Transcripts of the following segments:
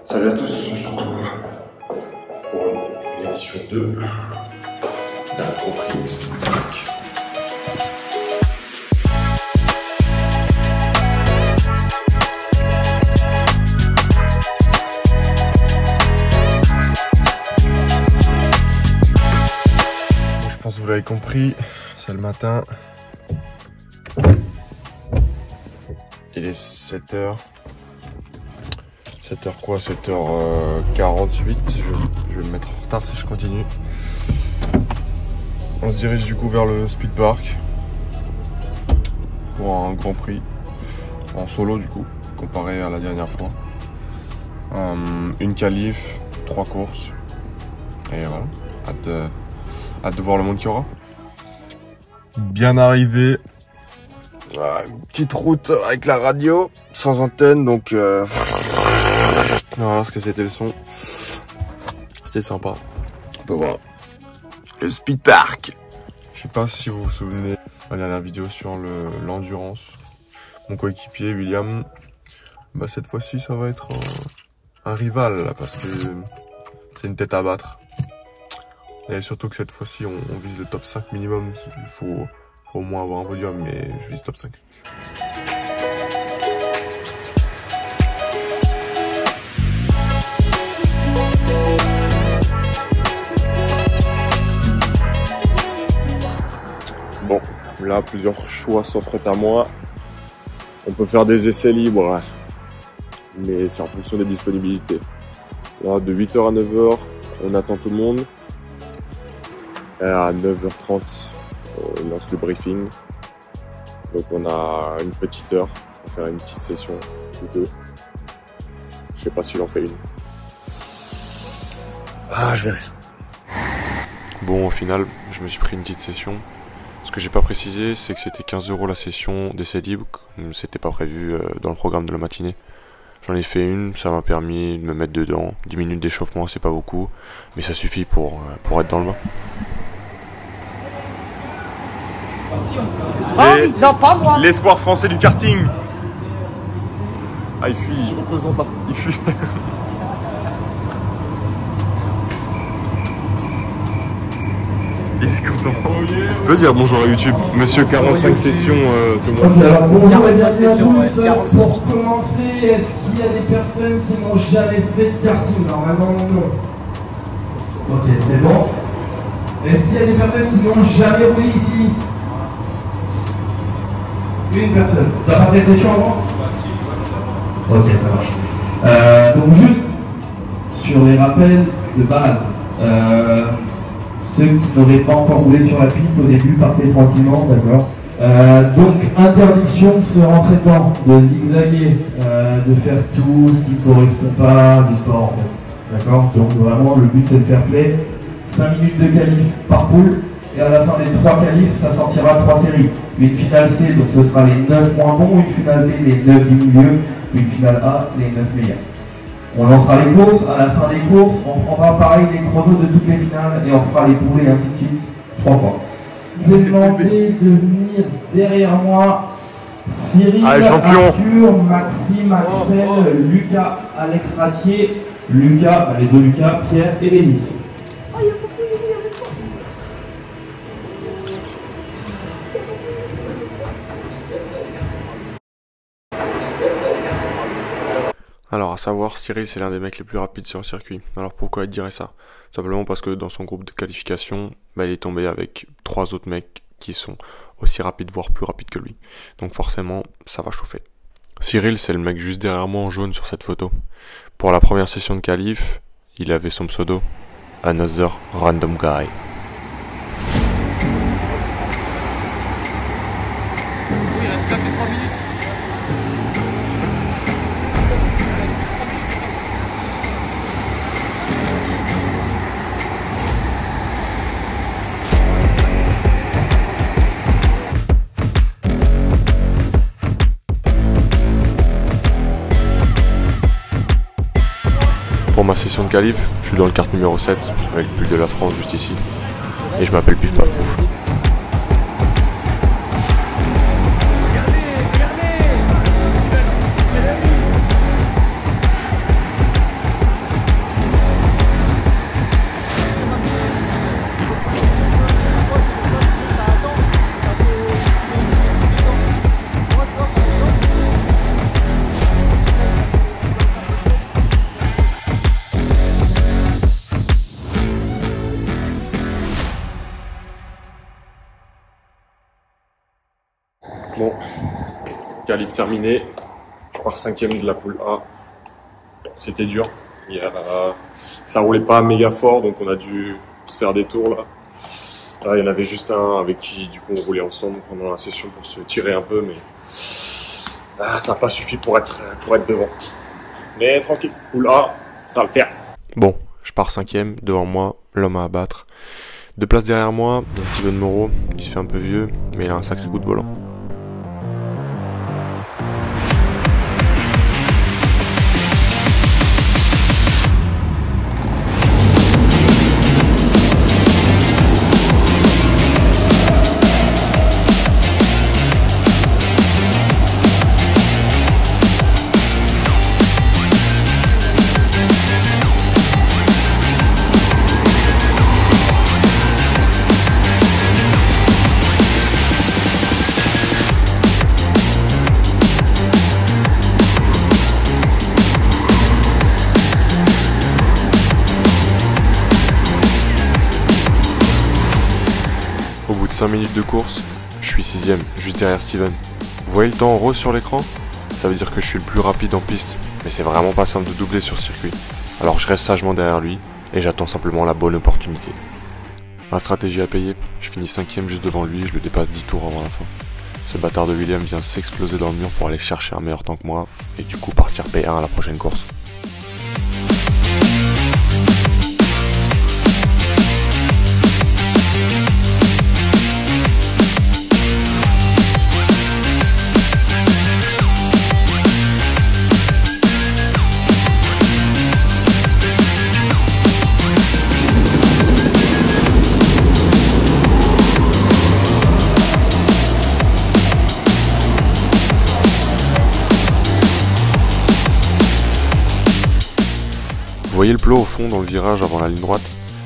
Salut à tous, on se retrouve pour une édition 2 de la Grand Prix Speed Park. Je pense que vous l'avez compris, c'est le matin. Il est 7h. 7h quoi? 7h48. Je vais me mettre en retard si je continue. On se dirige du coup vers le Speed Park pour un Grand Prix en solo du coup, comparé à la dernière fois. Une qualif, 3 courses. Et voilà, hâte de voir le monde qu'il y aura. Bien arrivé. Voilà, une petite route avec la radio, sans antenne, donc voilà ce que c'était le son. C'était sympa. On peut voir le Speed Park. Je sais pas si vous vous souvenez de la dernière vidéo sur l'endurance. Mon coéquipier William, bah cette fois-ci ça va être un rival là, parce que c'est une tête à battre. Et surtout que cette fois-ci on vise le top 5 minimum. Il faut au moins avoir un podium, mais je vise top 5. Bon, là plusieurs choix s'offrent à moi. On peut faire des essais libres, mais c'est en fonction des disponibilités. Là, de 8h à 9h, on attend tout le monde. Et à 9h30, on lance le briefing. Donc on a une petite heure pour faire une petite session ou deux. Je sais pas si j'en fais une. Ah, je verrai ça. Bon, au final, je me suis pris une petite session. Ce que j'ai pas précisé, c'est que c'était 15 € la session d'essai libre, comme c'était pas prévu dans le programme de la matinée. J'en ai fait une, ça m'a permis de me mettre dedans. 10 minutes d'échauffement, c'est pas beaucoup, mais ça suffit pour être dans le bain. Oh, non, pas moi. L'espoir français du karting. Ah, il fuit. Il fuit. Il est content. Tu peux dire bonjour à YouTube. Monsieur 45 sessions ce mois-ci. 45 sessions, ouais. Pour commencer, est-ce qu'il y a des personnes qui n'ont jamais fait de karting? Normalement, non. Ok, c'est bon. Est-ce qu'il y a des personnes qui n'ont jamais roulé ici? Une personne. T'as pas fait de session avant? Ok, ça marche. Donc juste sur les rappels de base, ceux qui n'auraient pas encore roulé sur la piste au début, partez tranquillement, d'accord. Donc interdiction de se rentrer dedans, de zigzaguer, de faire tout ce qui ne correspond pas du sport en fait, d'accord. Donc vraiment le but c'est de faire play. 5 minutes de qualif par poule. Et à la fin des 3 qualifs, ça sortira 3 séries. Une finale C, donc ce sera les 9 moins bons, une finale B, les 9 du milieu, une finale A, les 9 meilleurs. On lancera les courses, à la fin des courses, on prendra pareil les chronos de toutes les finales et on fera les poules et ainsi de suite 3 fois. Je vais demander de venir derrière moi Cyril, Arthur, Maxime, Axel, Lucas, Alex Ratier, Lucas, les 2 Lucas, Pierre et Lénie. Alors à savoir, Cyril c'est l'un des mecs les plus rapides sur le circuit. Alors pourquoi il dirait ça? Simplement parce que dans son groupe de qualification, il est tombé avec 3 autres mecs qui sont aussi rapides, voire plus rapides que lui. Donc forcément, ça va chauffer. Cyril c'est le mec juste derrière moi en jaune sur cette photo. Pour la première session de qualif, il avait son pseudo Another Random Guy. Pour ma session de qualif, je suis dans le kart numéro 7, avec le pull de la France juste ici. Et je m'appelle Pif Paf Pouf. qualif terminé. Je pars 5e de la poule A. C'était dur. Ça roulait pas méga fort, donc on a dû se faire des tours là. Là, il y en avait juste un avec qui du coup on roulait ensemble pendant la session pour se tirer un peu, mais ça n'a pas suffi pour être devant. Mais tranquille, poule A, ça va le faire. Bon, je pars 5e, devant moi, l'homme à abattre. 2 places derrière moi, il y a Steven Moreau, il se fait un peu vieux, mais il a un sacré coup de volant. Au bout de 5 minutes de course, je suis 6e, juste derrière Steven. Vous voyez le temps en rose sur l'écran? Ça veut dire que je suis le plus rapide en piste, mais c'est vraiment pas simple de doubler sur circuit. Alors je reste sagement derrière lui, et j'attends simplement la bonne opportunité. Ma stratégie a payé, je finis 5e juste devant lui et je le dépasse 10 tours avant la fin. Ce bâtard de William vient s'exploser dans le mur pour aller chercher un meilleur temps que moi, et du coup partir P1 à la prochaine course. Vous voyez le plot au fond dans le virage avant la ligne droite?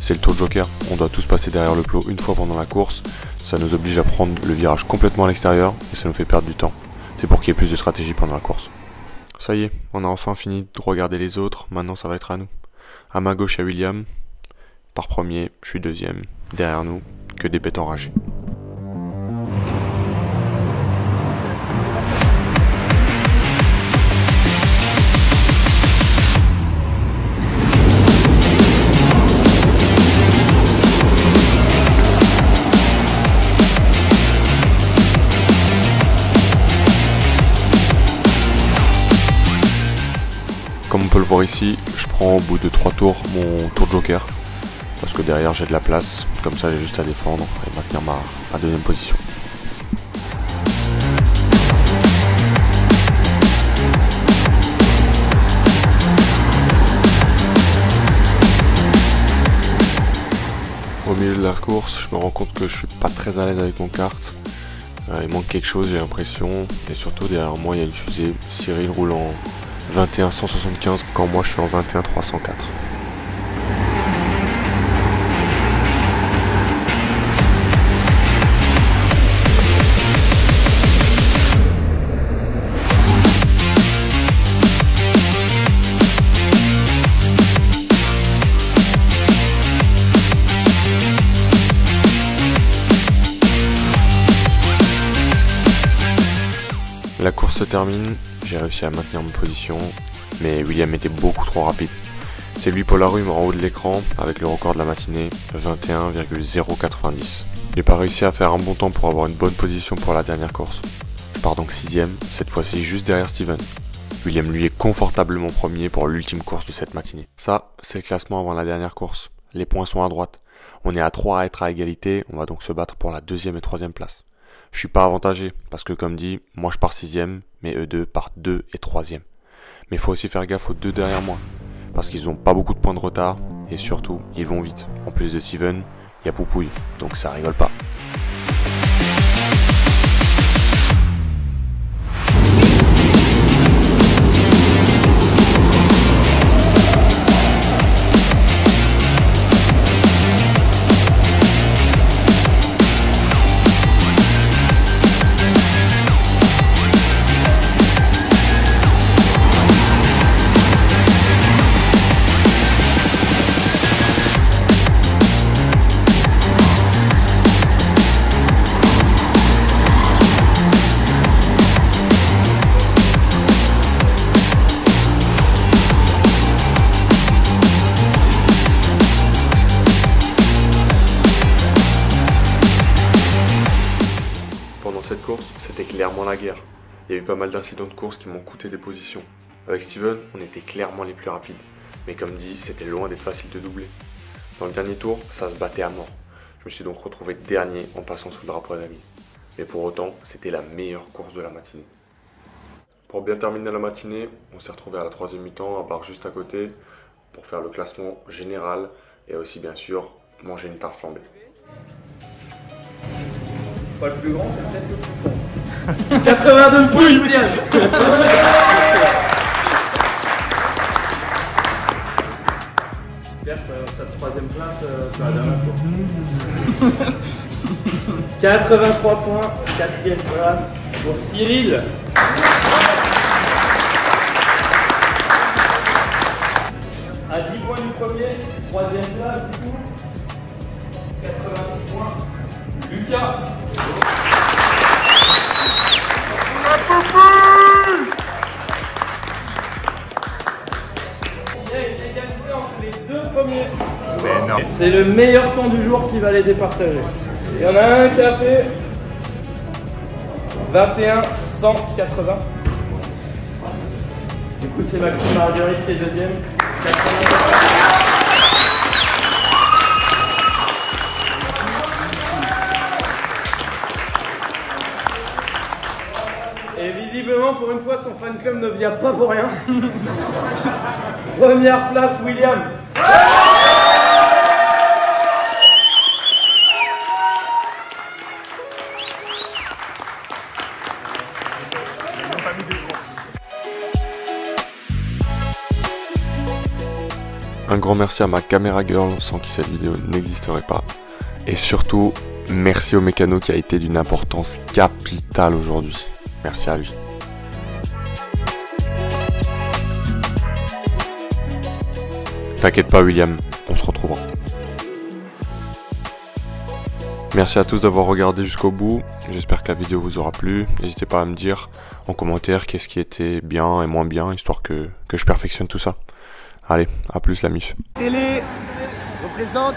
C'est le tour joker, on doit tous passer derrière le plot une fois pendant la course, ça nous oblige à prendre le virage complètement à l'extérieur et ça nous fait perdre du temps. C'est pour qu'il y ait plus de stratégie pendant la course. Ça y est, on a enfin fini de regarder les autres, maintenant ça va être à nous. À ma gauche il y a William, par premier, je suis 2e, derrière nous, que des bêtes enragées. Comme on peut le voir ici, je prends au bout de 3 tours mon tour joker, parce que derrière j'ai de la place, comme ça j'ai juste à défendre et maintenir ma deuxième position. Au milieu de la course, je me rends compte que je suis pas très à l'aise avec mon kart. Il manque quelque chose, j'ai l'impression, et surtout derrière moi il y a une fusée. Cyril roule en 21-175 quand moi je suis en 21-304. La course se termine, j'ai réussi à maintenir ma position, mais William était beaucoup trop rapide. C'est lui Polarum en haut de l'écran avec le record de la matinée, 21,090. J'ai pas réussi à faire un bon temps pour avoir une bonne position pour la dernière course. Je pars donc 6e, cette fois-ci juste derrière Steven. William lui est confortablement premier pour l'ultime course de cette matinée. Ça, c'est le classement avant la dernière course. Les points sont à droite. On est à 3 à être à égalité, on va donc se battre pour la 2e et 3e place. Je suis pas avantagé, parce que comme dit, moi je pars 6e, mais eux deux partent 2 et 3e. Mais il faut aussi faire gaffe aux deux derrière moi, parce qu'ils ont pas beaucoup de points de retard, et surtout, ils vont vite. En plus de Steven, il y a Poupouille, donc ça rigole pas. clairement la guerre. Il y a eu pas mal d'incidents de course qui m'ont coûté des positions. Avec Steven, on était clairement les plus rapides. Mais comme dit, c'était loin d'être facile de doubler. Dans le dernier tour, ça se battait à mort. Je me suis donc retrouvé dernier en passant sous le drapeau d'amis. Mais pour autant, c'était la meilleure course de la matinée. Pour bien terminer la matinée, on s'est retrouvé à la 3e mi-temps, à barre juste à côté, pour faire le classement général et aussi bien sûr manger une tarte flambée. Pas le plus grand, c'est peut-être le plus grand. 82 points, Julian. Perd sa 3e place sur la dernière tour. 83 points, 4e place pour Cyril. À 10 points du premier, 3e place du coup. 86 points. Lucas. Il y a une égalité entre les 2 premiers. C'est le meilleur temps du jour qui va les départager. Il y en a un qui a fait 21,180. Du coup, c'est Maxime Marguerite qui est 2e. 80. Et visiblement, pour une fois, son fan club ne vient pas pour rien. Première place, William. Un grand merci à ma caméra girl, sans qui cette vidéo n'existerait pas. Et surtout, merci au mécano qui a été d'une importance capitale aujourd'hui. Merci à lui. T'inquiète pas William, on se retrouvera. Merci à tous d'avoir regardé jusqu'au bout. J'espère que la vidéo vous aura plu. N'hésitez pas à me dire en commentaire qu'est-ce qui était bien et moins bien, histoire que je perfectionne tout ça. Allez, à plus la MIF. Télé représente